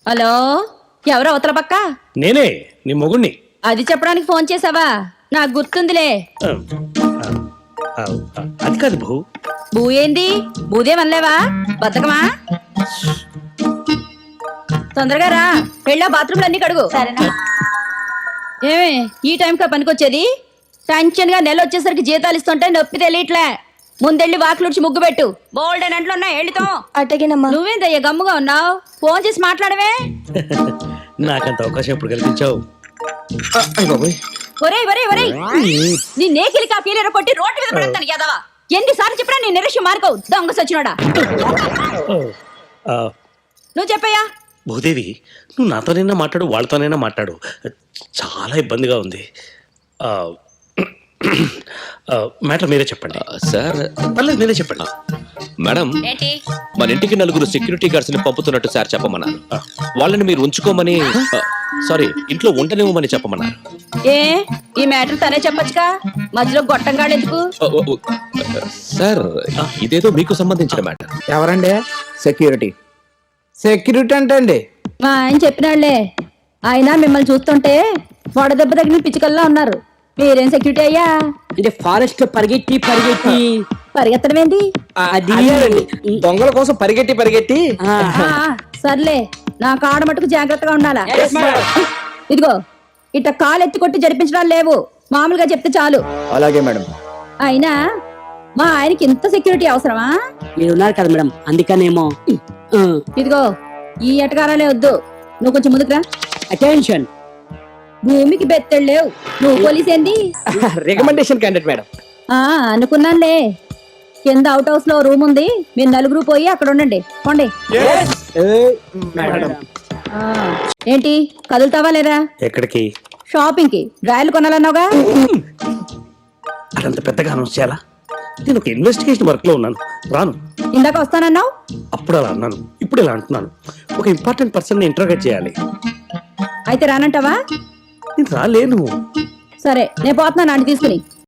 Hello, ఎవరు అవతల పక్క? నేనే నీ మొగుణ్ణి. అది చెప్పడానికి ఫోన్ చేసావా? నాకు గుర్తుందిలే. అది కాదు బహు. బూ ఏంది? బూదేమనలేవా? బతకమా? తొందరగా రా, వెళ్ళా బాత్రూమ్లు అన్ని కడుగు. ఏమే ఈ టైంకా పనికొచ్చేది? టెన్షన్ గా నెల వచ్చేసరికి జీతాలు ఇస్తుంటే నొప్పి తెలియట్లే. ముందెళ్ళి వాకిలుడ్చి ముగ్గు పెట్టు. బోల్డ్ అని అంట్లో ఉన్నాయి, వెళ్ళితో. అటగినమ్మా. నువ్వేందయ్యా గమ్ముగా ఉన్నావు? ఫోన్ చేసి మాట్లాడవే. నాకంత అవకాశం ఎప్పుడు కల్పించావు? ఒరేయ్ ఒరేయ్ ఒరేయ్, నీ నేకిలి కాపీలేర కొట్టి రోడ్డు మీద పడతాను యాదవా. ఎన్నిసార్లు చెప్పినా నీ నిరక్ష్యం మార్కవు, దొంగ సచ్చినోడా. నువ్వు చెప్పయ్యా. భూదేవి, నువ్వు నాతోనైనా మాట్లాడు, వాళ్ళతోనైనా మాట్లాడు. చాలా ఇబ్బందిగా ఉంది. మ్యాటర్ మీరే చెప్పండి. సార్ పర్లేదు, మీరే చెప్పండి. మేడం, ఏంటి? మన ఇంటికి 4 సెక్యూరిటీ గార్డ్స్ ని పంపుతున్నట్టు సార్ చెప్పమన్నారు. వాళ్ళని మీరు ఉంచుకోమని, సారీ, ఇంట్లో ఉండనివ్వమని చెప్పమన్నారు. ఏ ఈ మ్యాటర్ తనే చెప్పొచ్చుగా, మధ్యలో గొట్టంగాడు ఎందుకు? సార్, ఇదేదో మీకు సంబంధించిన మ్యాటర్. ఎవరండి? సెక్యూరిటీ. సెక్యూరిటీ అంటే అండి మా ఆయన చెప్పినాళ్లే. ఆయన మిమ్మల్ని చూస్తుంటే వడదెబ్బ తగిన పిచ్చుకల్లా ఉన్నారు. మీరేం సెక్యూరిటీ అయ్యా? అంటే ఫారెస్ట్ లో పరిగెట్టి పరిగెత్తడం ఏంటి? అది దొంగల కోసం పరిగెట్టి సర్లే, నా కాడ మటుకు జాగ్రత్తగా ఉండాలా. ఇదిగో ఇట్ట కాలు ఎత్తి కొట్టి జరిపించడాలు లేవు, మామూలుగా చెప్తే చాలు. అలాగే మేడం. అయినా మా ఆయనకి ఇంత సెక్యూరిటీ అవసరమా? మీరు ఉన్నారు కదా మేడం, అందుకనేమో. ఇదిగో ఈ ఎటకారాలే వద్దు, నువ్వు కొంచెం ముందుకురా. అటెన్షన్. భూమికి బెత్తెడు లేవు, నువ్వు పోలీస్ ఏంది? Recommendation candidate madam. అనుకున్నానులే. కింద అవుట్ హౌస్ లో రూమ్ ఉంది, మీరు 4 పోయి అక్కడ ఉండండి. పోండి. మేడం. ఏంటి కదులుతావా లేదా? ఎక్కడికి? షాపింగ్ కి. డ్రాయలు కొనాలన్నావుగా. అదంత పెద్దగా అనౌన్స్ చేయాలా? నేను ఒక ఇన్వెస్టిగేషన్ వర్క్ లో ఉన్నాను, రాను. ఇందాక వస్తానన్నావు. అప్పుడు అలా అన్నాను, ఇప్పుడు ఇలా అంటున్నాను. ఒక ఇంపార్టెంట్ పర్సన్ ని ఇంటర్గేట్ చేయాలి. అయితే రానంటావా? నేను రాలేను. సరే, నేను పోతున్నాను, ఆంటీ తీసుకుని.